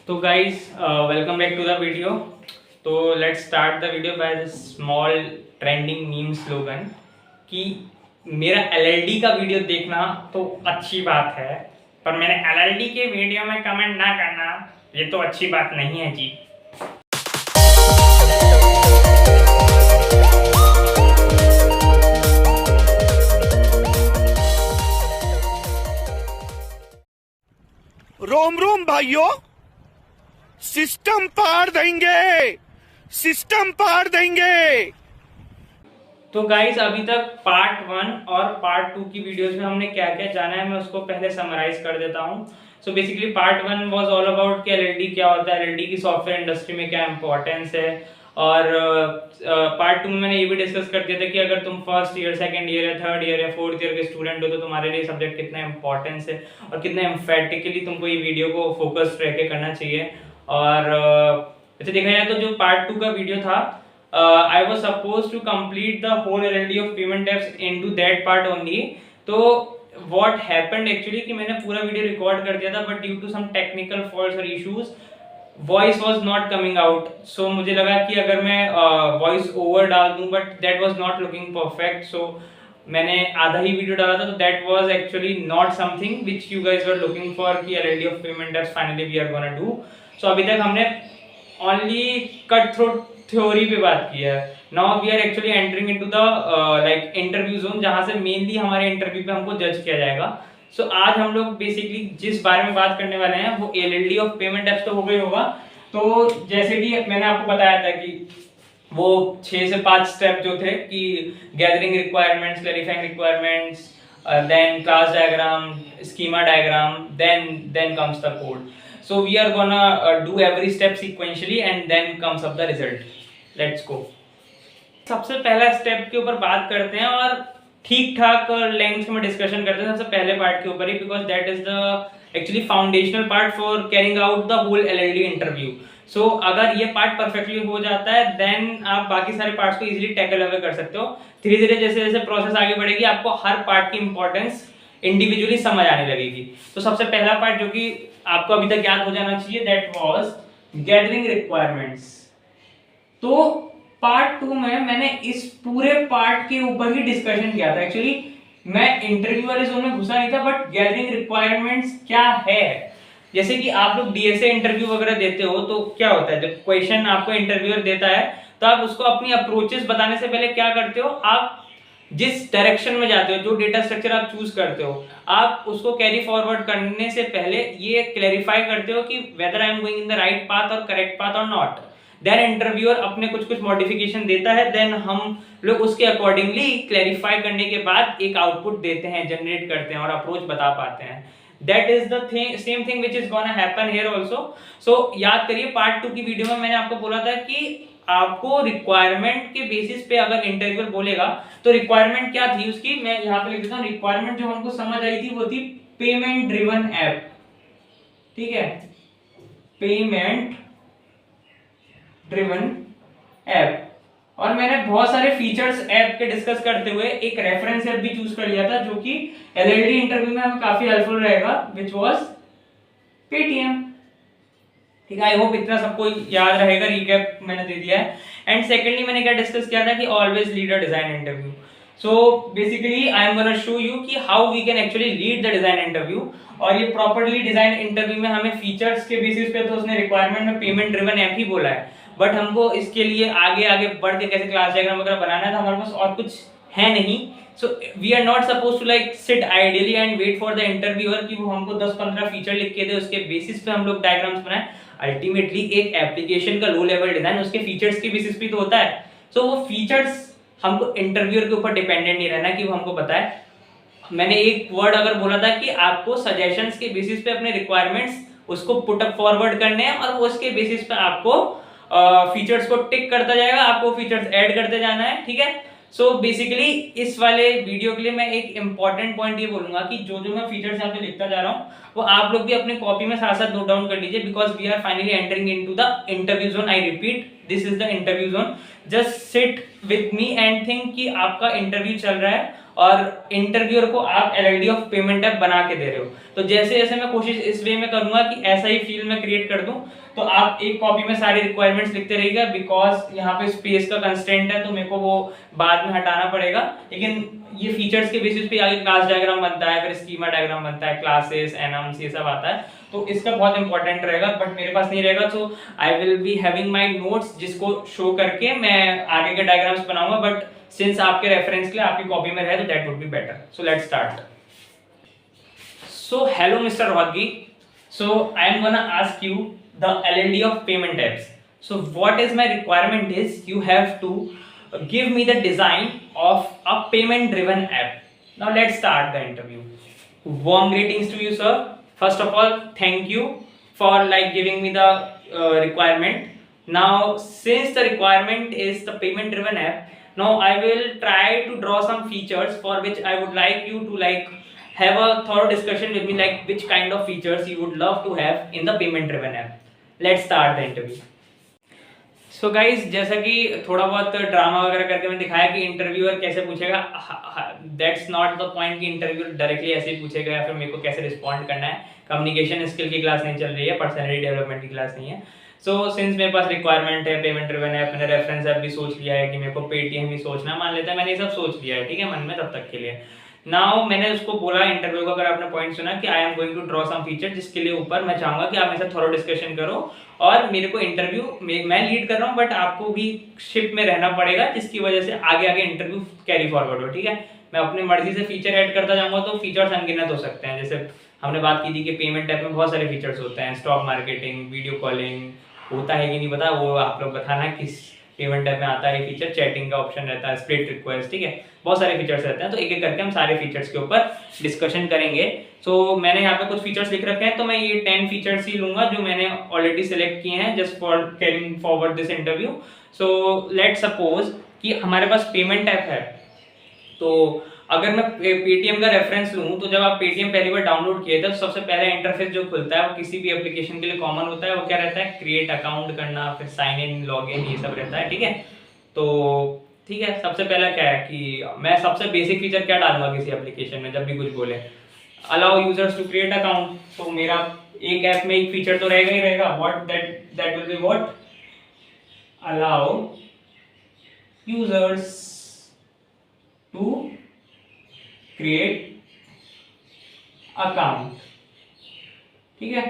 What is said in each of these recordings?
तो guys welcome back to the video. तो let's start the video by the small trending meme slogan कि मेरा LLD का video देखना तो अच्छी बात है, पर मैंने एलएलडी के वीडियो में कमेंट ना करना ये तो अच्छी बात नहीं है जी। रोम रोम भाइयों, सिस्टम पार देंगे, सिस्टम पार देंगे। तो गाइस अभी तक पार्ट 1 और पार्ट 2 की वीडियोस में हमने क्या क्या जाना है मैं उसको पहले समराइज कर देता हूं। So basically part 1 was all about कि एलएलडी क्या होता है, एलएलडी की सॉफ्टवेयर इंडस्ट्री में क्या इंपॉर्टेंस है। और पार्ट 2 में मैंने ये भी डिस्कस कर दिया था कि अगर तुम फर्स्ट ईयर, सेकंड ईयर या थर्ड ईयर या फोर्थ ईयर के स्टूडेंट हो तो तुम्हारे लिए सब्जेक्ट कितना इंपॉर्टेंस है और कितना एम्फेटिकली तुमको ये वीडियो को फोकस्ड रह के करना चाहिए। और वैसे देखा जाए तो जो पार्ट 2 का वीडियो था, I was supposed to complete the whole LLD of payment apps into that part only। तो what happened actually कि मैंने पूरा वीडियो रिकॉर्ड कर दिया था, but due to some technical faults और issues voice was not coming out. So मुझे लगा कि अगर मैं वॉइस ओवर डाल दूं, but that was not looking perfect. So मैंने आधा ही वीडियो डाला था, तो that was actually not something which you guys were looking for कि LLD of payment apps finally we are gonna do. So अभी तक हमने ओनली कट थ्रोट थ्योरी पे बात की है। Now we are actually entering into the like interview zone, जहां से मेनली हमारे इंटरव्यू पे हमको जज किया जाएगा। सो आज हम लोग बेसिकली जिस बारे में बात करने वाले हैं वो एलएलडी ऑफ पेमेंट एप्स तो हो गई होगा। तो जैसे कि मैंने आपको बताया था कि वो 6 से 5 स्टेप जो थे कि gathering requirements, clarifying requirements, then class diagram, schema diagram, then comes the code. So we are gonna do every step sequentially and then comes up the result. Let's go. सबसे पहला स्टेप के ऊपर बात करते हैं और ठीक ठाक लेंथ में डिस्कशन करते हैं सबसे पहले पार्ट के ऊपर ही, because that is the actually foundational part for carrying out the whole LLD interview. So अगर ये पार्ट परफेक्टली हो जाता है देन आप बाकी सारे पार्ट्स को इजीली टैकल अवे कर सकते हो। धीरे धीरे जैसे जैसे प्रोसेस आगे बढ़ेगी आपको हर पार्ट की इंपॉर्टेंस इंडिविजुअली समझ आने लगेगी। तो सबसे पहला पार्ट जो कि आपको अभी तक याद हो जाना चाहिए, दैट वाज गैदरिंग रिक्वायरमेंट्स। तो पार्ट 2 में मैंने इस पूरे पार्ट के ऊपर ही डिस्कशन किया था। एक्चुअली मैं इंटरव्यू वाले जोन में घुसा नहीं था, बट गैदरिंग रिक्वायरमेंट्स क्या है, जैसे कि आप लोग डीएसए इंटरव्यू वगैरह देते हो तो क्या होता है, जब क्वेश्चन आपको इंटरव्यूअर देता है तो आप उसको अपनी अप्रोचेस बताने से पहले क्या करते हो, आप जिस डायरेक्शन में जाते हो, जो डेटा स्ट्रक्चर आप चूज करते हो, आप उसको कैरी फॉरवर्ड करने से पहले ये क्लैरिफाई करते हो कि whether I am going in the right path और करेक्ट पाथ और नॉट। देन इंटरव्यूअर अपने कुछ मॉडिफिकेशन देता है, देन हम लोग उसके अकॉर्डिंगली क्लैरिफाई करने के बाद एक आउटपुट देते हैं, जनरेट करते हैं और अप्रोच बता पाते हैं। That is the same thing which is gonna happen here also। So याद करिए पार्ट 2 की वीडियो में मैंने आपको बोला था कि आपको रिक्वायरमेंट के बेसिस पे अगर इंटरव्यूअर बोलेगा तो रिक्वायरमेंट क्या थी उसकी, मैं यहाँ पे लिख देता हूँ। रिक्वायरमेंट जो हमको समझ आई थी वो थी पेमेंट ड्रिवन ऐप, ठीक है, पेमेंट ड्रिवन ऐप। और मैंने बहुत सारे फीचर्स ऐप के डिस्कस करते हुए एक रेफरेंस ऐप भी चूज कर लिया था जो कि एलएलडी इंटरव्यू में हमें काफी हेल्पफुल रहेगा, व्हिच वाज पेटीएम। ठीक है, आई होप इतना सबको याद रहेगा, रिकैप मैंने दे दिया है। एंड सेकेंडली मैंने क्या डिस्कस किया था कि always lead a design interview. So basically I am gonna show you कि how we can actually lead the design interview. और ये प्रॉपर्ली डिजाइन इंटरव्यू में हमें फीचर्स के बेसिस पे, तो उसने रिक्वायरमेंट में पेमेंट ड्रिवन ऐप ही बोला है, बट हमको इसके लिए आगे आगे बढ़ के कैसे क्लास डायग्राम वगैरह बनाना था, हमारे पास और कुछ है नहीं। So we are not suppose to like sit ideally and wait for the interviewer कि वो हमको 10-15 फीचर लिख के दे, उसके बेसिस पे हम लोग डायग्राम्स बनाए। अल्टीमेटली एक एप्लीकेशन का लो लेवल डिजाइन उसके फीचर्स के बेसिस पे तो होता है। सो वो फीचर्स हमको इंटरव्यूअर के ऊपर डिपेंडेंट नहीं रहना कि वो हमको बताए। मैंने एक वर्ड अगर बोला था कि आपको सजेशंस के बेसिस पे अपने रिक्वायरमेंट्स उसको पुट अप फॉरवर्ड करने हैं और उसके बेसिस पे आपको फीचर्स को टिक करता जाएगा, आपको फीचर्स ऐड करते जाना है, ठीक है। सो बेसिकली इस वाले वीडियो के लिए मैं एक इंपॉर्टेंट पॉइंट ये बोलूंगा कि जो जो मैं फीचर्स यहाँ पे लिखता जा रहा हूँ वो आप लोग भी अपने कॉपी में साथ साथ नोट डाउन कर लीजिए, because we are finally entering into the interview zone. I repeat, this is the interview zone. Just sit with me and think कि आपका इंटरव्यू चल रहा है और इंटरव्यूअर को आप एलएलडी ऑफ पेमेंट ऐप बना के दे रहे हो। तो जैसे जैसे मैं कोशिश इस वे में करूंगा कि ऐसा ही फील मैं क्रिएट कर दूं, तो आप एक कॉपी में सारी रिक्वायरमेंट्स लिखते रहिएगा, बिकॉज यहाँ पे स्पेस का कंस्ट्रेंट है तो मेरे को वो बाद में हटाना पड़ेगा। लेकिन ये फीचर्स के बेसिस पे आगे क्लास डायग्राम बनता है, फिर स्कीमा डायग्राम बनता है, क्लासेस, एनम्स, ये सब आता है, तो इसका बहुत इंपॉर्टेंट रहेगा। बट मेरे पास नहीं रहेगा, तो I will be having my notes जिसको शो करके मैं आगे के डायग्राम्स बनाऊंगा। बट सिंस आपके रेफरेंस के लिए आपकी कॉपी में रहे तो that would be better. So let's start. So hello mister Rohatgi, so I am gonna ask you the LLD of payment apps. So what is my requirement is you have to give me the design of a payment driven app. Now let's start the interview. Warm greetings to you, sir. First of all, thank you for like giving me the requirement. Now since the requirement is the payment driven app, now I will try to draw some features for which I would like you to like have a thorough discussion with me, like which kind of features you would love to have in the payment driven app. Let's start the interview. So guys, जैसा कि थोड़ा बहुत drama वगैरह करके मैं दिखाया कि interviewer कैसे पूछेगा, दैट्स नॉट द पॉइंट कि इंटरव्यूअर डायरेक्टली ऐसे ही पूछेगा या फिर मेरे को कैसे रिस्पॉन्ड करना है। कम्युनिकेशन स्किल की क्लास नहीं चल रही है, पर्सनैलिटी डेवलपमेंट की क्लास नहीं है। सो सिंस मेरे पास रिक्वायरमेंट है पेमेंट ड्रिवन ऐप, मैंने रेफरेंस ऐप भी सोच लिया है कि मेरे को पेटीएम भी सोचना मान लेता है, मैंने ये सब सोच लिया है, ठीक है, मन में तब तक के लिए। नाउ मैंने उसको बोला इंटरव्यू का, अगर आपने पॉइंट सुना कि I am going to draw some feature, जिसके लिए ऊपर मैं चाहूंगा कि आप मेरे साथ थोड़ा डिस्कशन करो और मेरे को इंटरव्यू मैं लीड कर रहा हूँ, बट आपको भी शिप में रहना पड़ेगा, जिसकी वजह से आगे आगे इंटरव्यू कैरी फॉरवर्ड हो, ठीक है। मैं अपनी मर्जी से फीचर ऐड करता जाऊंगा तो फीचर्स अनगिनत हो सकते हैं। जैसे हमने बात की थी कि पेमेंट ऐप में बहुत सारे फीचर्स होते हैं, स्टॉक मार्केटिंग, वीडियो कॉलिंग, होता है कि नहीं पता, वो आप लोग बताना किस पेमेंट ऐप में आता है फीचर, चैटिंग का ऑप्शन रहता है, स्प्लिट रिक्वेस्ट, ठीक है, बहुत सारे फीचर्स रहते हैं। तो एक एक करके हम सारे फीचर्स के ऊपर डिस्कशन करेंगे। सो मैंने यहाँ पे कुछ फीचर्स लिख रखे हैं, तो मैं ये 10 फीचर्स ही लूंगा जो मैंने ऑलरेडी सिलेक्ट किए हैं just for carrying forward this interview. So let's suppose कि हमारे पास पेमेंट ऐप है, तो अगर मैं पेटीएम का रेफरेंस लूं, तो जब आप पेटीएम पहली बार डाउनलोड किए थे तो सबसे पहला इंटरफेस जो खुलता है वो किसी भी एप्लीकेशन के लिए कॉमन होता है, वो क्या रहता है, क्रिएट अकाउंट करना, फिर साइन इन, लॉग इन, ये सब रहता है, ठीक है। तो ठीक है, सबसे पहला क्या है कि मैं सबसे बेसिक फीचर क्या डालूंगा किसी एप्लीकेशन में, जब भी कुछ बोले allow users to create account, तो मेरा एक ऐप में एक फीचर तो रहेगा ही रहेगा, what that will be what, allow users to create account, ठीक है।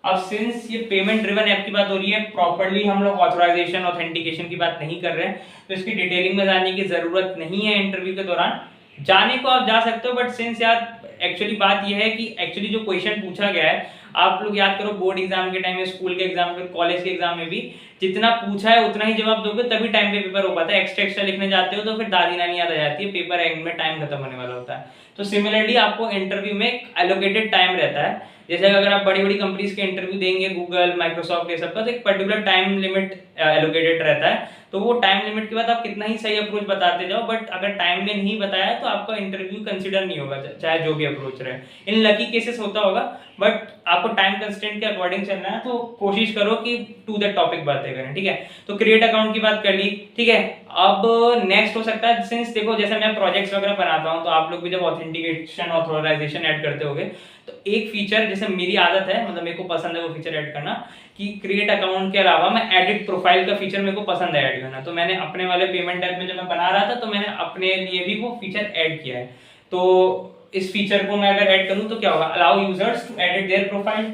अब सिंस ये पेमेंट ड्रिवन ऐप की बात हो रही है, प्रॉपर्ली हम लोग ऑथराइजेशन ऑथेंटिकेशन की बात नहीं कर रहे हैं, तो इसकी डिटेलिंग में जाने की जरूरत नहीं है इंटरव्यू के दौरान। जाने को आप जा सकते हो, बट सिंस यार एक्चुअली बात यह है कि एक्चुअली जो क्वेश्चन पूछा गया है, आप लोग याद करो बोर्ड एग्जाम के टाइम में, स्कूल के एग्जाम में, कॉलेज के एग्जाम में भी जितना पूछा है उतना ही जवाब दोगे तभी टाइम पे पेपर हो पाता है। एक्स्ट्रा लिखने जाते हो तो फिर दादी नानी याद आ जाती है, पेपर एंड में टाइम खत्म होने वाला होता है। तो सिमिलरली आपको इंटरव्यू में एलोकेटेड टाइम रहता है, जैसे अगर आप बड़ी बड़ी कंपनीज के इंटरव्यू देंगे, गूगल, माइक्रोसॉफ्ट, ये सब का, तो एक पर्टिकुलर टाइम लिमिट एलोकेटेड रहता है, तो वो टाइम लिमिट के बाद आप कितना ही सही अप्रोच बताते जाओ, बट अगर टाइम में नहीं बताया तो आपका इंटरव्यू कंसिडर नहीं होगा, चाहे जो भी अप्रोच रहे। इन लकी केसेस होता होगा, बट आपको टाइम कंस्ट्रेंट के अकॉर्डिंग चलना है, तो कोशिश करो कि टू द टॉपिक बातें करें, ठीक है। तो क्रिएट अकाउंट की बात कर ली, ठीक है। अब नेक्स्ट हो सकता है, सिंस देखो जैसे मैं प्रोजेक्ट्स वगैरह बनाता हूँ, तो आप लोग भी जब ऑथेंटिकेशन ऑथराइजेशन ऐड करते होगे, तो एक फीचर जैसे मेरी आदत है, मतलब मेरे को पसंद है वो फीचर ऐड करना, कि क्रिएट अकाउंट के अलावा मैं एडिट प्रोफाइल का फीचर मेरे को पसंद है ऐड करना। तो मैंने अपने वाले पेमेंट ऐप में जब मैं बना रहा था, तो मैंने अपने लिए भी वो फीचर ऐड किया है। तो इस फीचर को मैं अगर ऐड करूं तो क्या होगा, allow users to edit their profile,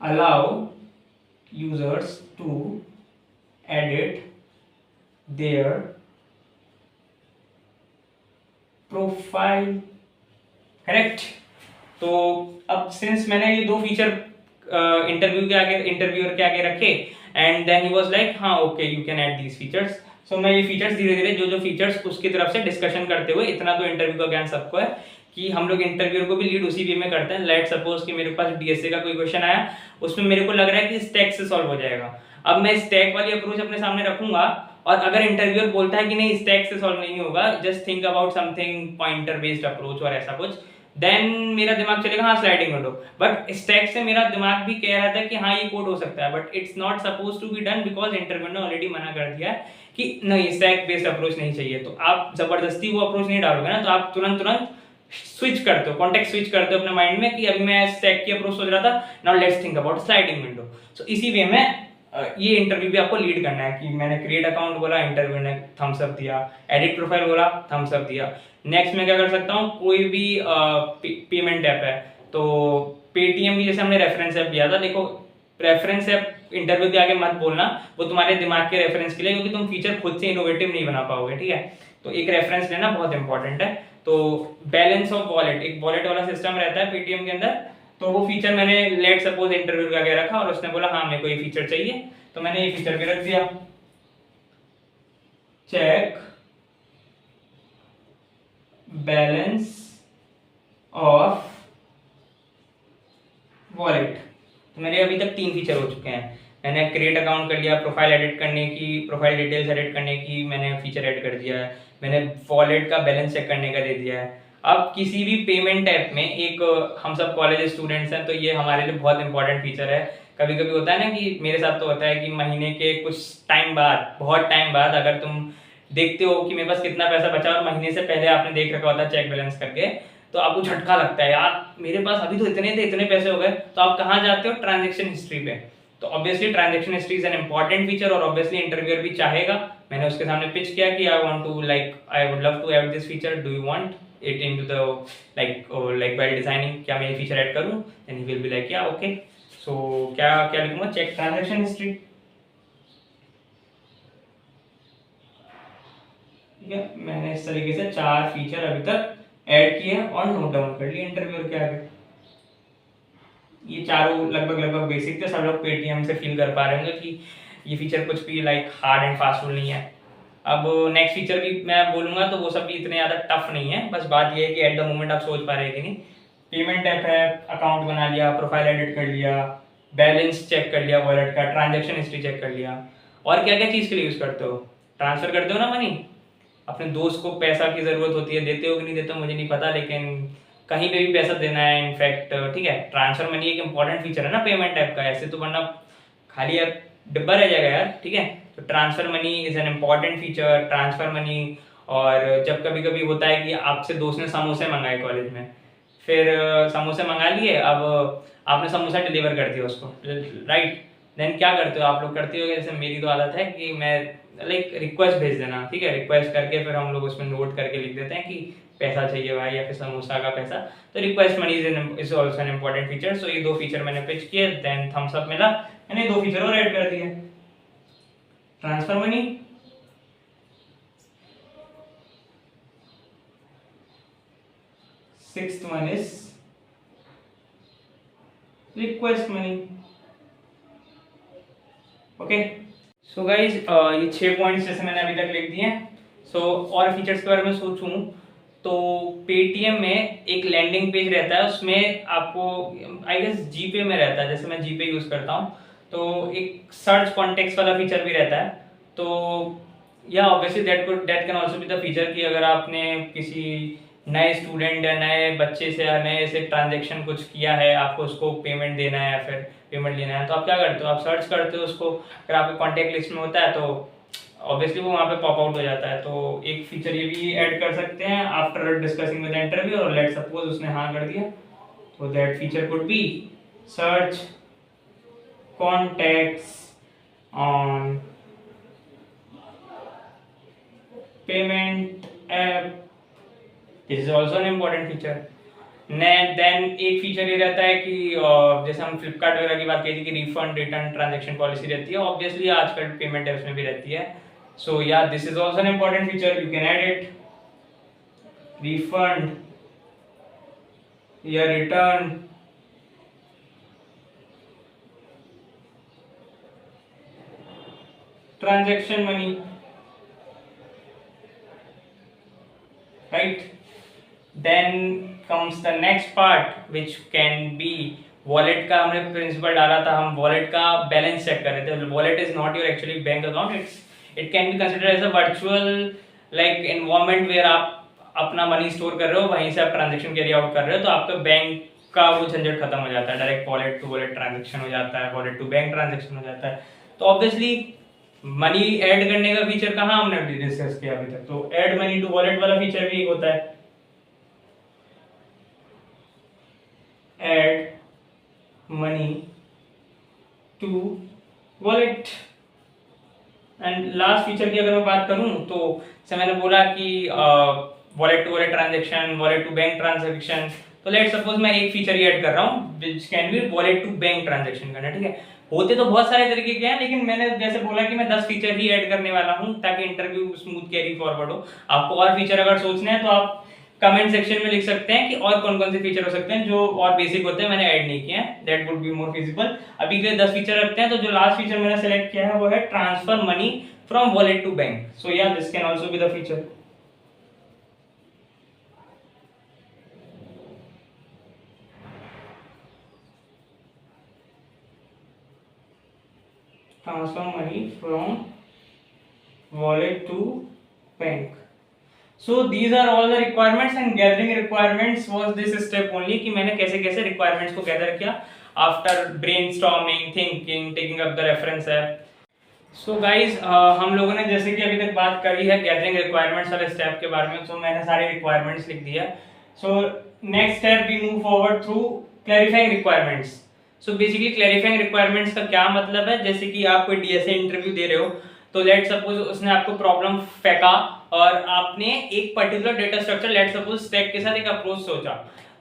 allow users to edit their profile, correct. तो अब सिंस मैंने ये दो फीचर इंटरव्यूअर के आगे रखे, and then he was like हाँ okay you can add these features. So मैं ये फीचर्स धीरे धीरे जो फीचर्स उसकी तरफ से डिस्कशन करते हुए, इतना तो इंटरव्यू का ज्ञान सबको है कि हम लोग इंटरव्यूअर को भी लीड उसी वे में करते हैं। लेट सपोज कि मेरे पास डीएसए का कोई क्वेश्चन आया, उसमें मेरे को लग रहा है कि स्टैक से सॉल्व हो जाएगा। अब मैं स्टैक वाली अप्रोच अपने सामने रखूंगा, और अगर इंटरव्यूअर बोलता है कि नहीं स्टैक से सॉल्व नहीं होगा, just think about something pointer based approach और ऐसा कुछ, देन मेरा दिमाग चलेगा हाँ स्लाइडिंग विंडो, बट स्टैक से मेरा दिमाग भी कह रहा था कि हाँ ये कोड हो सकता है, but it's not suppose to be done because interview ने ऑलरेडी मना कर दिया है कि नहीं स्टैक बेस्ड अप्रोच नहीं चाहिए। तो आप जबरदस्ती वो अप्रोच नहीं डालोगे ना, तो आप तुरंत तुरंत स्विच करते हो, कॉन्टेक्ट स्विच करते हो अपने माइंड में कि अभी मैं स्टैक की अप्रोच सोच रहा था, now let's think about sliding window. So इसी वे में ये इंटरव्यू भी आपको लीड करना है कि मैंने क्रिएट अकाउंट बोला, इंटरव्यू ने थम्स अप दिया, एडिट प्रोफाइल बोला, थम्स अप दिया। नेक्स्ट में क्या कर सकता हूँ, कोई भी पेमेंट ऐप है तो पेटीएम भी, जैसे हमने रेफरेंस ऐप लिया था, देखो रेफरेंस ऐप इंटरव्यू के आगे मत बोलना, वो तुम्हारे दिमाग के रेफरेंस के लिए, क्योंकि तुम फीचर खुद से इनोवेटिव नहीं बना पाओगे, ठीक है। तो एक रेफरेंस लेना बहुत इंपॉर्टेंट है। तो बैलेंस ऑफ वॉलेट, एक वॉलेट वाला सिस्टम रहता है पेटीएम के अंदर, तो वो फीचर मैंने लेट सपोज इंटरव्यू का आगे रखा और उसने बोला हाँ मेरे को ये फीचर चाहिए, तो मैंने ये फीचर भी रख दिया, चेक बैलेंस ऑफ वॉलेट। तो मेरे अभी तक 3 फीचर हो चुके हैं। मैंने क्रिएट अकाउंट कर लिया, प्रोफाइल एडिट करने की, प्रोफाइल डिटेल्स एडिट करने की मैंने फीचर ऐड कर दिया है, मैंने वॉलेट का बैलेंस चेक करने का दे दिया है। अब किसी भी पेमेंट ऐप में, एक हम सब कॉलेज स्टूडेंट्स हैं तो ये हमारे लिए बहुत इंपॉर्टेंट फीचर है। कभी कभी होता है ना कि मेरे साथ तो होता है कि महीने के कुछ टाइम बाद, बहुत टाइम बाद, अगर तुम देखते हो कि मेरे पास कितना पैसा बचा और महीने से पहले आपने देख रखा होता है चेक बैलेंस करके, तो आपको झटका लगता है यार मेरे पास अभी तो इतने थे, इतने पैसे हो गए। तो आप कहाँ जाते हो, ट्रांजेक्शन हिस्ट्री पे। तो obviously transaction history is an important feature और ऑब्वियसली इंटरव्यूअर भी चाहेगा। मैंने उसके सामने पिच किया कि I want to I would love to add this feature, do you want it into the like while designing, क्या मैं ये फीचर ऐड करूं? Then he will be like yeah okay. So क्या क्या लिखूंगा, चेक ट्रांजेक्शन हिस्ट्री, ठीक है। मैंने इस तरीके से 4 फीचर अभी तक ऐड किए और नोट डाउन कर लिए इंटरव्यूअर के आगे। ये चारों लगभग बेसिक थे, सब लोग पेटीएम से फील कर पा रहे होंगे कि ये फीचर कुछ भी like hard and fast rule नहीं है। अब नेक्स्ट फीचर भी मैं बोलूंगा तो वो सब भी इतने ज़्यादा टफ नहीं है, बस बात ये है कि एट द मोमेंट आप सोच पा रहे कि नहीं। पेमेंट ऐप है, अकाउंट बना लिया, प्रोफाइल एडिट कर लिया, बैलेंस चेक कर लिया वॉलेट का, ट्रांजेक्शन हिस्ट्री चेक कर लिया, और क्या क्या चीज़ के लिए यूज़ करते हो, ट्रांसफर करते हो ना मनी, अपने दोस्त को पैसा की जरूरत होती है, देते हो कि नहीं देते हो मुझे नहीं पता, लेकिन कहीं पे भी पैसा देना है इनफैक्ट, ठीक है। ट्रांसफर मनी एक इंपॉर्टेंट फीचर है ना पेमेंट ऐप का, ऐसे तो वरना खाली यार डिब्बा रह जाएगा यार, ठीक है। तो transfer money is an important feature, transfer money. और जब कभी कभी होता है कि आपसे दोस्त ने समोसे मंगाए कॉलेज में, फिर समोसे मंगा लिए, अब आपने समोसा डिलीवर कर दिया उसको, राइट। देन क्या करते हो आप लोग, करते हो जैसे मेरी तो आदत है कि मैं लाइक रिक्वेस्ट भेज देना, ठीक है। रिक्वेस्ट करके फिर हम लोग उसमें नोट करके लिख देते हैं कि पैसा चाहिए भाई, या फिर समोसा का पैसा। तो request money is also an important feature. So ये 2 फीचर मैंने पिच किए, देन थम्स अप मिला, मैंने 2 फीचर और ऐड कर दिए, transfer money, sixth one is request money, okay. So guys ये 6 पॉइंट्स जैसे मैंने अभी तक लिख दिए हैं। सो और फीचर्स के बारे में सोचूं तो पेटीएम में एक लैंडिंग पेज रहता है, उसमें आपको आई गेस जीपे में रहता है, जैसे मैं जीपे यूज़ करता हूँ, तो एक सर्च कॉन्टेक्स्ट वाला फीचर भी रहता है। तो या obviously that can also be the feature कि अगर आपने किसी नए स्टूडेंट या नए बच्चे से या नए से ट्रांजेक्शन कुछ किया है, आपको उसको पेमेंट देना है या फिर पेमेंट लेना है, तो आप क्या करते हो, आप सर्च करते हो उसको, अगर आपके कॉन्टैक्ट लिस्ट में होता है तो ऑब्वियसली वो वहाँ पे पॉप आउट हो जाता है। तो एक फीचर ये भी ऐड कर सकते हैं आफ्टर डिस्कसिंग विद इंटरव्यू, और लेट सपोज उसने हाँ कर दिया, तो that feature could be search contacts on payment app, this is also an important feature. Then एक फीचर ये रहता है कि जैसे हम फ्लिपकार्ट वगैरह की बात की थी कि रिफंड रिटर्न ट्रांजैक्शन पॉलिसी रहती है, ऑब्वियसली आजकल पेमेंट ऐप्स में भी रहती है। सो या this is also an important feature, you can add it, refund या return transaction money, right? Then comes the next part which can be wallet का हमने प्रिंसिपल डाला था, हम वॉलेट का बैलेंस चेक कर रहे थे। Wallet is not your actually bank account, it can be considered as a virtual like environment where आप अपना मनी स्टोर कर रहे हो, वहीं से आप ट्रांजेक्शन कैरी आउट कर रहे हो, तो आपका बैंक का वो झंझट खत्म हो जाता है, direct wallet to wallet transaction हो जाता है, वॉलेट टू बैंक ट्रांजेक्शन हो जाता है। तो ऑब्वियसली मनी ऐड करने का फीचर कहाँ हमने डिस्कस किया अभी तक, तो ऐड मनी टू वॉलेट वाला फीचर भी एक होता है, add money to wallet. And last feature की अगर मैं बात करूं तो जैसे मैंने बोला कि wallet to wallet transaction, wallet to bank transaction, तो लेट सपोज मैं एक फीचर ही ऐड कर रहा हूं which can be wallet to bank transaction करना, ठीक है। होते तो बहुत सारे तरीके के हैं, लेकिन मैंने जैसे बोला कि मैं 10 फीचर ही ऐड करने वाला हूं ताकि इंटरव्यू स्मूथ कैरी फॉरवर्ड हो। आपको और फीचर अगर सोचने हैं तो आप कमेंट सेक्शन में लिख सकते हैं कि और कौन कौन से फीचर हो सकते हैं जो और बेसिक होते हैं, मैंने ऐड नहीं किए हैं, that would be more feasible. अभी के लिए 10 फीचर रखते हैं। तो जो लास्ट फीचर मैंने सेलेक्ट किया है वो है transfer money from wallet to bank. So या this can also be the feature. Transfer money from wallet to bank. So these are all the requirements and gathering requirements was this step only कि मैंने कैसे कैसे requirements को gather किया after brainstorming, thinking, taking up the reference है। So guys हम लोगों ने जैसे कि अभी तक बात करी है gathering requirements वाले step के बारे में, so मैंने सारे requirements लिख दिया। So next step we move forward through clarifying requirements। So basically clarifying requirements का क्या मतलब है, जैसे कि आप कोई DSA इंटरव्यू दे रहे हो तो लेट सपोज उसने आपको प्रॉब्लम फेंका और आपने एक particular data structure let suppose stack के साथ एक अप्रोच सोचा,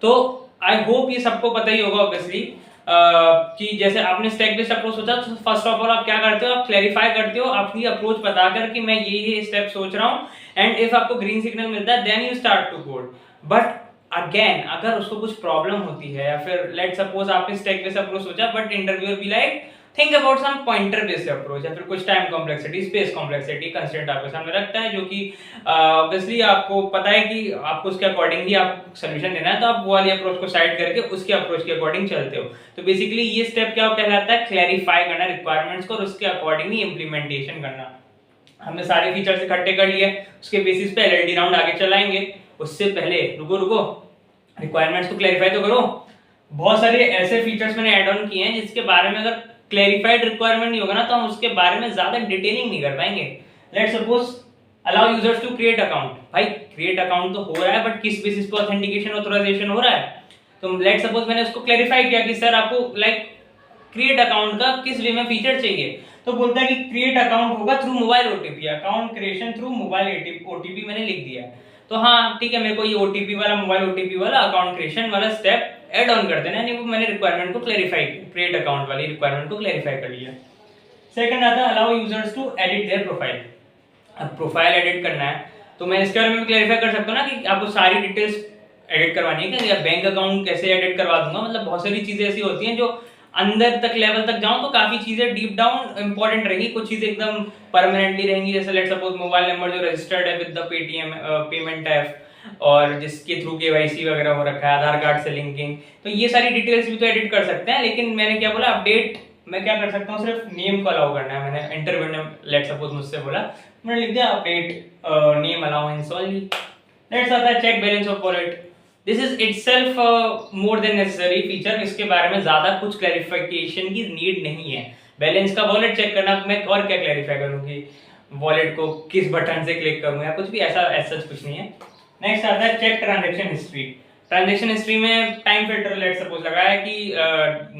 तो आई होप ये सबको पता ही होगा ऑब्वियसली कि जैसे आपने स्टैक बेस्ड अप्रोच सोचा तो फर्स्ट ऑफ ऑल आप क्या करते हो, आप क्लैरिफाई करते हो अपनी अप्रोच बताकर कि मैं ये स्टेप सोच रहा हूँ, एंड इफ आपको ग्रीन सिग्नल मिलता है then you start to code. But again अगर उसको कुछ प्रॉब्लम होती है या फिर लेट सपोज आपने स्टैक बेस्ड अप्रोच सोचा but interviewer be like think about some pointer based approach या फिर कुछ time complexity, space complexity constraint आपके सामने रखता है, जो कि ऑब्वियसली आपको पता है कि आपको उसके अकॉर्डिंग ही आप सोल्यूशन देना है, तो आप वो वाली अप्रोच को साइड करके उसके अप्रोच के अकॉर्डिंग चलते हो। तो बेसिकली ये स्टेप क्या कहलाता है, क्लैरिफाई करना रिक्वायरमेंट्स को और उसके अकॉर्डिंग ही इंप्लीमेंटेशन करना। हमने सारे फीचर्स इकट्ठे कर लिए, उसके बेसिस पे एलएलडी राउंड आगे चलाएंगे। उससे पहले रुको रिक्वायरमेंट्स को क्लैरिफाई तो करो। बहुत सारे ऐसे फीचर्स मैंने ऐड ऑन किए हैं जिसके बारे में अगर क्लैरिफाइड रिक्वायरमेंट नहीं होगा ना तो हम उसके बारे में ज्यादा डिटेलिंग नहीं कर पाएंगे। Let suppose allow users to create account, भाई क्रिएट अकाउंट तो हो रहा है बट किस बेसिस पे ऑथेंटिकेशन ऑथराइजेशन हो रहा है, तो लेट सपोज मैंने उसको क्लैरिफाई किया कि सर आपको लाइक क्रिएट अकाउंट का किस वे में फीचर चाहिए, तो बोलता है कि क्रिएट अकाउंट होगा through mobile OTP, account creation through mobile OTP मैंने लिख दिया। तो हाँ ठीक है, मेरे को ये ओटीपी वाला मोबाइल ओटीपी वाला अकाउंट क्रिएशन वाला स्टेप ऐड ऑन कर देना, नहीं वो मैंने रिक्वायरमेंट को क्लैरिफाई किया, क्रिएट अकाउंट वाली रिक्वायरमेंट को क्लैरिफाई कर लिया। सेकंड आता है allow users to edit their profile. अब प्रोफाइल एडिट करना है तो मैं इसके बारे में क्लैरिफाई कर सकता हूँ ना कि आपको सारी डिटेल्स एडिट करवानी है क्या, या बैंक अकाउंट कैसे एडिट करवा दूंगा, मतलब बहुत सारी चीजें ऐसी होती हैं जो अंदर तक लेवल तक जाऊं तो काफी चीजें डीप डाउन इंपॉर्टेंट रहेंगी, कुछ चीजें एकदम परमानेंटली रहेंगी, जैसे लेट सपोज मोबाइल नंबर जो रजिस्टर्ड है with the Paytm payment app और जिसके थ्रू केवाईसी वगैरह हो रखा है, आधार कार्ड से लिंकिंग, तो ये सारी डिटेल्स भी तो एडिट कर सकते हैं। लेकिन मैंने क्या बोला, अपडेट मैं क्या कर सकता हूँ, सिर्फ नेम को अलाउ करना है। मैंने इंटरव्यू ने लेट सपोज मुझसे बोला, मैंने लिख दिया update name allowance only. Next आता है check balance of wallet. This is itself more than necessary feature, इसके बारे में ज्यादा कुछ क्लैरिफिकेशन की नीड नहीं है। बैलेंस का वॉलेट चेक करना, मैं और क्या क्लैरिफाई करूँ कि वॉलेट को किस बटन से क्लिक करूँ या कुछ भी ऐसा कुछ नहीं है। नेक्स्ट आता है check transaction history. Transaction history में टाइम फिल्टर लेट सपोज लगाया है कि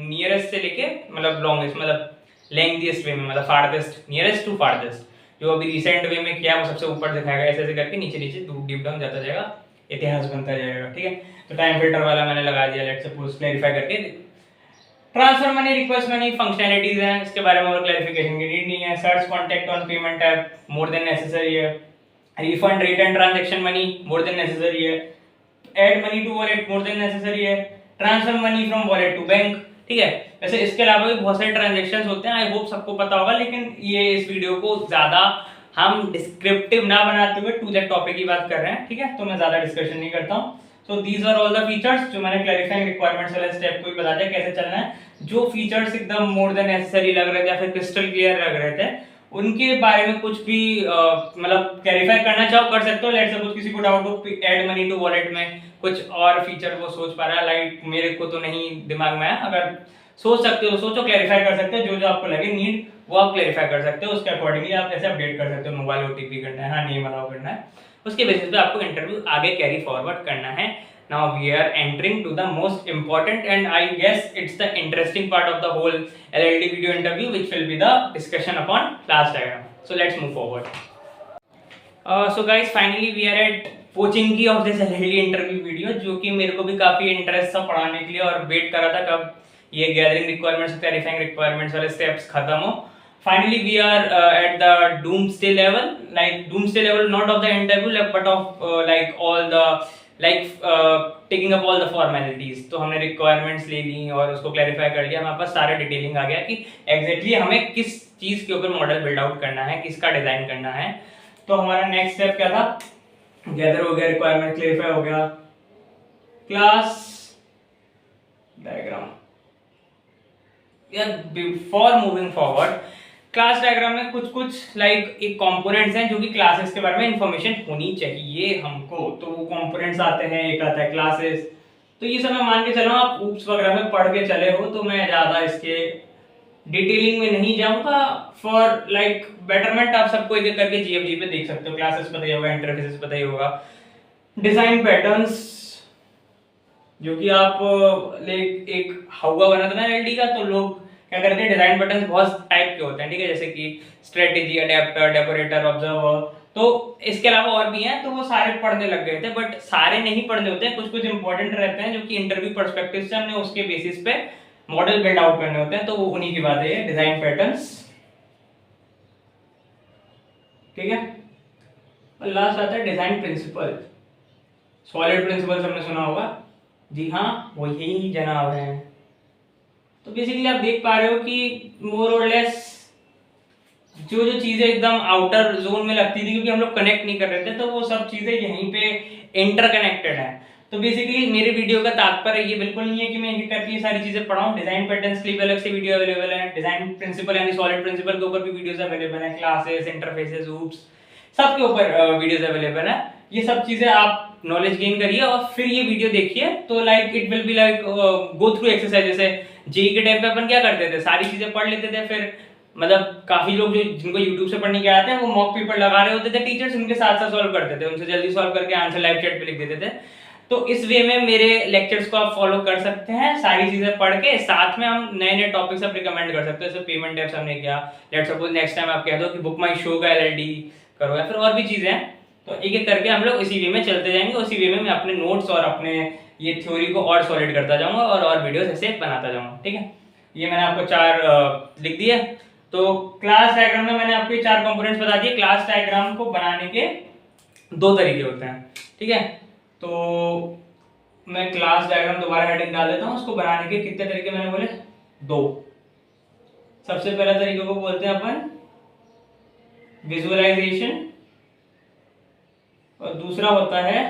नियरेस्ट से लेके मतलब लॉन्गेस्ट, मतलब लेंथीएस्ट वे में, मतलब फारदेस्ट, नियरेस्ट टू फारदेस्ट, जो अभी रिसेंट वे में किया वो सबसे ऊपर दिखाएगा, ऐसे ऐसे करके नीचे नीचे डीप डाउन जाता जाएगा, इतिहास बनता जाएगा, ठीक है। तो टाइम फिल्टर वाला मैंने लगा दिया लेट सपोज क्लैरिफाई करके। Transfer money, request money functionalities हैं, इसके बारे में और क्लैरिफिकेशन की नीड नहीं है। Search contact on payment app more than necessary है। Refund return transaction money more than necessary है। Add money to wallet more than necessary है। Transfer money from wallet to bank, ठीक है। वैसे इसके अलावा भी बहुत सारे ट्रांजैक्शंस होते हैं, आई होप सबको पता होगा, लेकिन ये इस वीडियो को ज्यादा हम डिस्क्रिप्टिव ना बनाते हुए टू द टॉपिक की बात कर रहे हैं, ठीक है, तो मैं ज्यादा डिस्कशन नहीं करता हूँ। So these are all the features जो मैंने क्लैरिफाइंग रिक्वायरमेंट्स वाले स्टेप को ही बताया कैसे चलना है। जो फीचर्स एकदम मोर देन नेसेसरी लग रहे थे या फिर क्रिस्टल क्लियर लग रहे थे उनके बारे में कुछ भी मतलब क्लैरिफाई करना चाहो कर सकते हो। लेट्स सपोज किसी को डाउट हो ऐड मनी टू वॉलेट में कुछ और फीचर वो सोच पा रहा है, लाइक मेरे को तो नहीं दिमाग में है, अगर सोच सकते हो सोचो, क्लैरिफाई कर सकते हो, जो जो आपको लगे नीड वो आप क्लैरिफाई कर सकते हो, उसके अकॉर्डिंगली आप ऐसे अपडेट कर सकते हो। मोबाइल ओटीपी करना है, हाँ नेम अलाउ करना है, उसके बेसिस पे आपको इंटरव्यू आगे कैरी फॉरवर्ड करना है। Now we are entering to the most important and I guess it's the interesting part of the whole LLD video interview, which will be the discussion upon class diagram. So let's move forward. So guys, finally we are at Pochinki of this LLD interview video, जो कि मेरे को भी काफी interest था पढ़ाने के लिए और वेट कर रहा था कब ये गैदरिंग रिक्वायरमेंट्स क्लैरिफाइंग रिक्वायरमेंट्स वाले स्टेप्स खत्म हो। Finally we are at the doomsday level, like doomsday level not of the interview like, but of like all the taking up all the formalities. तो हमने रिक्वायरमेंट्स ले ली और उसको clarify कर लिया, हमारे पास सारा डिटेलिंग आ गया कि एग्जैक्टली हमें किस चीज के ऊपर मॉडल बिल्ड आउट करना है, किसका डिजाइन करना है। तो हमारा नेक्स्ट स्टेप क्या था, गैदर हो गया, रिक्वायरमेंट क्लैरिफाई हो गया, class diagram. Before moving forward, class diagram में कुछ कुछ लाइक एक कंपोनेंट्स हैं जो कि क्लासेस के बारे में इंफॉर्मेशन होनी चाहिए हमको। तो वो कंपोनेंट्स आते हैं, एक आता है क्लासेस। तो ये सब मैं मान के चलो आप ऊप्स वगैरह में पढ़ के चले हो, तो मैं ज्यादा इसके डिटेलिंग में नहीं जाऊंगा। फॉर लाइक बेटरमेंट आप सबको एक एक करके जीएफजी पे देख सकते हो। क्लासेस पता ही होगा, इंटरफेसेस पता ही होगा, डिजाइन पैटर्न्स जो कि आप एक हवा बना था ना एलडी का, तो लोग क्या करते हैं डिजाइन पैटर्न्स बहुत टाइप के होते हैं, ठीक है, जैसे कि स्ट्रेटेजी, अडेप्टर, डेकोरेटर, ऑब्जर्वर। तो इसके अलावा और भी हैं, तो वो सारे पढ़ने लग गए थे, बट सारे नहीं पढ़ने होते हैं, कुछ कुछ इंपॉर्टेंट रहते हैं जो कि इंटरव्यू पर्सपेक्टिव से हमने उसके बेसिस पे मॉडल बिल्ड आउट करने होते हैं। तो वो उन्हीं की बात है, डिजाइन पैटर्न्स, ठीक है। और लास्ट आता है डिजाइन प्रिंसिपल। सॉलिड प्रिंसिपल हमने सुना होगा, जी हाँ वो यही जनाब है। तो बेसिकली आप देख पा रहे हो कि मोर और लेस जो जो चीजें एकदम आउटर जोन में लगती थी क्योंकि हम लोग कनेक्ट नहीं कर रहे थे, तो वो सब चीजें यहीं पे इंटरकनेक्टेड है। तो बेसिकली मेरे वीडियो का तात्पर्य ये बिल्कुल नहीं है कि मैं एक करके ये सारी चीजें पढ़ाऊं। डिजाइन पैटर्न्स के लिए अलग से वीडियो अवेलेबल है, डिजाइन प्रिंसिपल यानी सॉलिड प्रिंसिपल के ऊपर भी वीडियोस अवेलेबल है, क्लासेस, इंटरफेसेस, हूप्स सबके ऊपर वीडियोस अवेलेबल है। ये सब चीजें आप नॉलेज गेन करिए और फिर ये वीडियो देखिए, तो like it will be like go through exercise. जैसे जेई के टाइम पे अपन क्या करते थे, सारी चीजें पढ़ लेते थे, फिर मतलब काफी लोग जो जिनको यूट्यूब से पढ़ने के आते हैं वो मॉक पेपर लगा रहे होते थे, टीचर्स उनके साथ साथ सॉल्व करते थे, उनसे जल्दी सॉल्व करके आंसर लाइव चैट पे लिख देते थे। तो इस वे में मेरे लेक्चर्स को आप फॉलो कर सकते हैं, सारी चीजें पढ़ के साथ में हम नए नए टॉपिक्स आप रिकमेंड कर सकते हो। जैसे पेमेंट ऐप्स हमने किया, लेट्स सपोज नेक्स्ट टाइम आप कह दो कि बुक माई शो का एलएलडी करो, या फिर और भी चीजें हैं। तो एक एक करके हम लोग इसी वे में चलते जाएंगे, उसी वे में मैं अपने नोट्स और अपने ये थ्योरी को और सॉलिड करता जाऊंगा और वीडियोस ऐसे बनाता जाऊंगा, ठीक है। ये मैंने आपको 4 लिख दिए। तो क्लास डायग्राम में मैंने आपको 4 कंपोनेंट्स बता दिए। क्लास डायग्राम को बनाने के 2 तरीके होते हैं, ठीक है। तो मैं क्लास डायग्राम दोबारा हेडिंग डाल देता हूँ, उसको बनाने के कितने तरीके मैंने बोले, 2। सबसे पहला तरीके को बोलते हैं अपन विजुअलाइजेशन और दूसरा होता है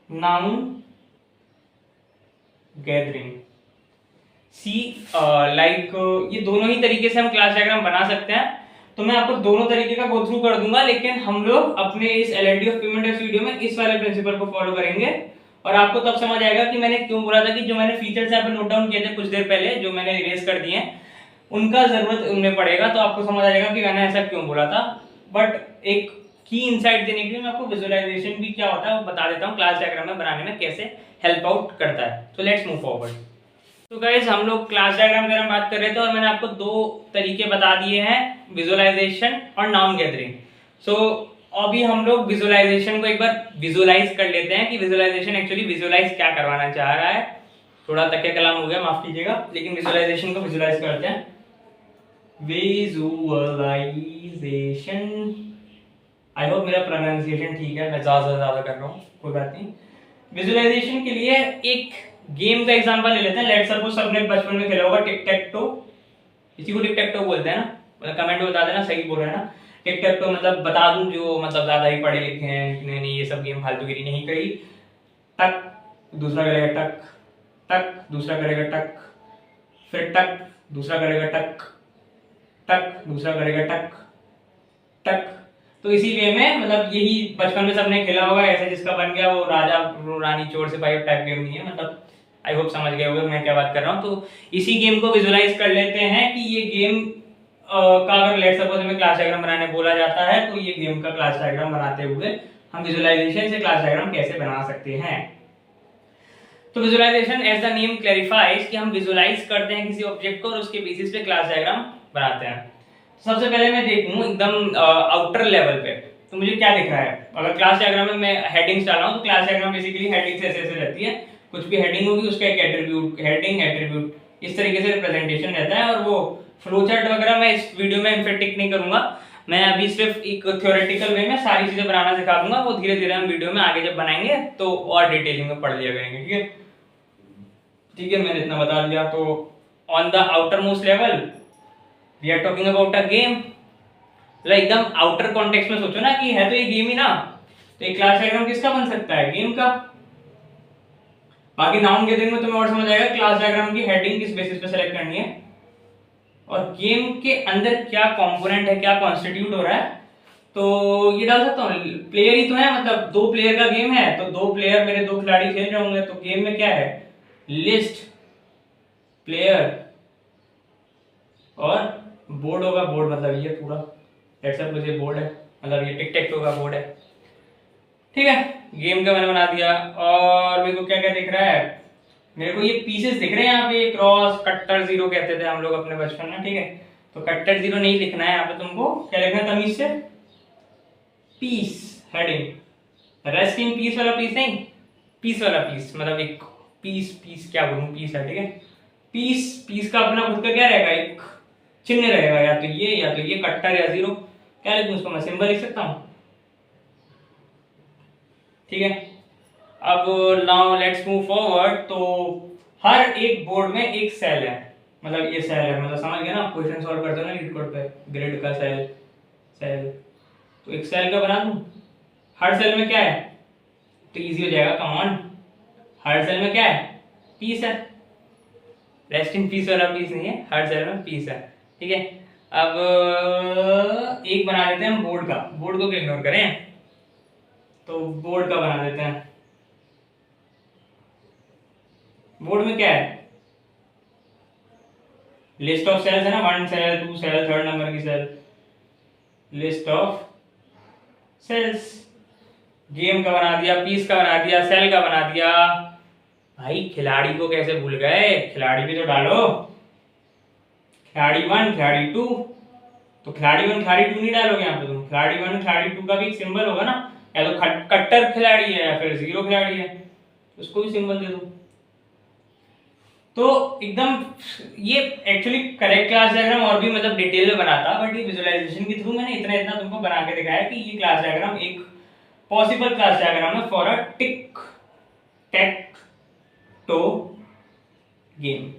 नाउन गैदरिंग। लाइक ये दोनों ही तरीके से हम क्लास डायग्राम बना सकते हैं। तो मैं आपको दोनों तरीके का गो थ्रू कर दूंगा, लेकिन हम लोग अपने इस LLD of payment apps video में इस वाले प्रिंसिपल को फॉलो करेंगे और आपको तब समझ आएगा कि मैंने क्यों बोला था कि जो मैंने फीचर्स यहाँ पे नोट डाउन किए थे कुछ देर पहले, जो मैंने इरेज कर दिए हैं, उनका जरूरत उनमें पड़ेगा। तो आपको समझ आ जाएगा कि मैंने ऐसा क्यों बोला था। बट एक की इनसाइट देने के लिए मैं आपको विजुअलाइजेशन भी क्या होता है वो बता देता हूँ, क्लास डायग्राम में बनाने में कैसे हेल्प आउट करता है। तो लेट्स मूव फॉरवर्ड। तो गाइस हम लोग क्लास डायग्राम के बारे में बात कर रहे थे और मैंने आपको 2 तरीके बता दिए हैं, विजुअलाइजेशन और नाउन गैदरिंग। सो अभी हम लोग विजुअलाइजेशन को एक बार विजुअलाइज कर लेते हैं कि विजुअलाइजेशन एक्चुअली विजुअलाइज क्या करवाना चाह रहा है। थोड़ा तकिया कलाम हो गया, माफ कीजिएगा, लेकिन विजुअलाइजेशन को विजुअलाइज करते हैं। विजुअलाइजेशन, आई होप मेरा प्रोनाउंसिएशन ठीक है, मैं ज्यादा कर रहा हूँ, कोई बात नहीं। विजुअलाइजेशन के लिए एक गेम का एग्जांपल ले लेते हैं। लेट्स सपोज सबने बचपन में खेला होगा टिक टैक टो, इसी को टिक टैक टो बोलते हैं ना, मतलब कमेंट में बता देना सही बोल रहे हैं ना। टिक टैक टो मतलब बता दूं जो मतलब ज्यादा ही पढ़े लिखे हैं, नहीं ये सब गेम फालतूगिरी नहीं करी। टक दूसरा करेगा टक, टक दूसरा करेगा टक, फिर टक दूसरा करेगा टक, टक, दूसरा करेगा टक टक। तो इसी वे में मतलब यही बचपन में सबने खेला होगा ऐसे, जिसका बन गया वो राजा रानी चोर सिपाही टाइप गेम नहीं है, मतलब आई होप समझ गए होंगे मैं क्या बात कर रहा हूँ। तो इसी गेम को विजुलाइज कर लेते हैं कि ये गेम का अगर लेट सपोज हमें क्लास डायग्राम बनाने बोला जाता है तो ये गेम का क्लास डायग्राम बनाते हुए हम विजुलाइजेशन से क्लास डायग्राम कैसे बना सकते हैं। तो visualization as the name clarifies कि हम विजुलाइज करते हैं किसी ऑब्जेक्ट को और उसके बेसिस पे क्लास डायग्राम बनाते हैं। सबसे पहले मैं देखूं एकदम आउटर लेवल पे तो मुझे क्या दिख रहा है। अगर क्लास डायग्राम में मैं हेडिंग्स डाल रहा हूं तो क्लास डायग्राम बेसिकली हेडिंग्स ऐसे ऐसे रहती है, कुछ भी हेडिंग होगी उसका एक एट्रीब्यूट, हेडिंग एट्रीब्यूट इस तरीके से रिप्रेजेंटेशन रहता है। और वो फ्लो चार्ट वगैरह मैं इस वीडियो में इम्फेक्टिक नहीं करूंगा, मैं अभी सिर्फ एक थ्योरेटिकल वे में सारी चीजें बनाना सिखा दूंगा, वो धीरे धीरे हम वीडियो में आगे जब बनाएंगे तो और डिटेलिंग में पढ़ लिया करेंगे। ठीक है ठीक है, मैंने इतना बता दिया। तो on the outer most level we are talking about a game, मतलब एकदम आउटर कॉन्टेक्स्ट में सोचो ना कि है तो ये गेम ही ना, तो एक क्लास डायग्राम किसका बन सकता है, गेम का। बाकी नाउन गैदरिंग में तुम्हें और समझ आएगा क्लास डायग्राम की हेडिंग किस बेसिस पे सेलेक्ट करनी है और गेम के अंदर क्या कंपोनेंट है, क्या कॉन्स्टिट्यूट हो रहा है। तो ये डाल सकता हूँ, प्लेयर ही तो है, मतलब 2 प्लेयर का गेम है तो 2 प्लेयर मेरे 2 खिलाड़ी खेल रहे होंगे, तो गेम में क्या है, लिस्ट प्लेयर और बोर्ड होगा। बोर्ड मतलब ये पूरा व्हाट्सएप मुझे बोर्ड है, मतलब ये टिक टैक टो का बोर्ड है। ठीक है, गेम का मैंने बना दिया। और मेरे को क्या क्या दिख रहा है, मेरे को ये पीसेस दिख रहे हैं यहाँ पे, क्रॉस कट्टर जीरो कहते थे हम लोग अपने बचपन में। ठीक है, तो कट्टर जीरो नहीं लिखना है यहाँ पे, तुमको क्या लिखना है तमीज से, piece heading, rest in peace वाला पीस नहीं, पीस वाला पीस, मतलब एक पीस, पीस क्या बोलूं, पीस है। ठीक है, पीस, पीस का अपना खुद का क्या रहेगा, एक चिन्ह रहेगा, या तो ये कट्टर या जीरो, क्या लिखूं उसको, मैं सिंबल लिख सकता हूं। ठीक है, अब नाउ लेट्स मूव फॉरवर्ड। तो हर एक बोर्ड में एक सेल है, मतलब ये सेल है, मतलब समझ गए ना, क्वेश्चन सॉल्व करते हो ना लीड कोड पे, ग्रिड का सेल, सेल तो एक सेल का बना दूं। हर सेल में क्या है, तो इजी हो जाएगा, कम ऑन, हर सेल में क्या है, पीस है, रेस्ट इन पीस वाला पीस नहीं है, हर सेल में पीस है। ठीक है, अब एक बना लेते हैं हम बोर्ड का, बोर्ड को इग्नोर करें, तो बोर्ड का बना देते हैं। बोर्ड में क्या है, लिस्ट ऑफ सेल्स है ना, 1 सेल 2 सेल 3rd नंबर की cell, list of cells. Game का बना दिया, पीस का बना दिया, सेल का बना दिया। भाई खिलाड़ी को कैसे भूल गए, खिलाड़ी भी तो डालो, खिलाड़ी 1 खिलाड़ी 2, तो खिलाड़ी 1 खिलाड़ी 2 नहीं डालोगे यहाँ पे तुम, खिलाड़ी 1 खिलाड़ी 2 का भी एक सिंबल होगा ना, या तो कट्टर खिलाड़ी है या फिर जीरो खिलाड़ी है, उसको भी सिंबल दे दो। तो एकदम ये एक्चुअली करेक्ट क्लास डायग्राम और भी मतलब डिटेल में बनाता, बट ये विजुअलाइजेशन के थ्रू मैंने इतना इतना तुमको बना के दिखाया कि ये क्लास डायग्राम एक पॉसिबल क्लास डायग्राम है for a tick tech to game.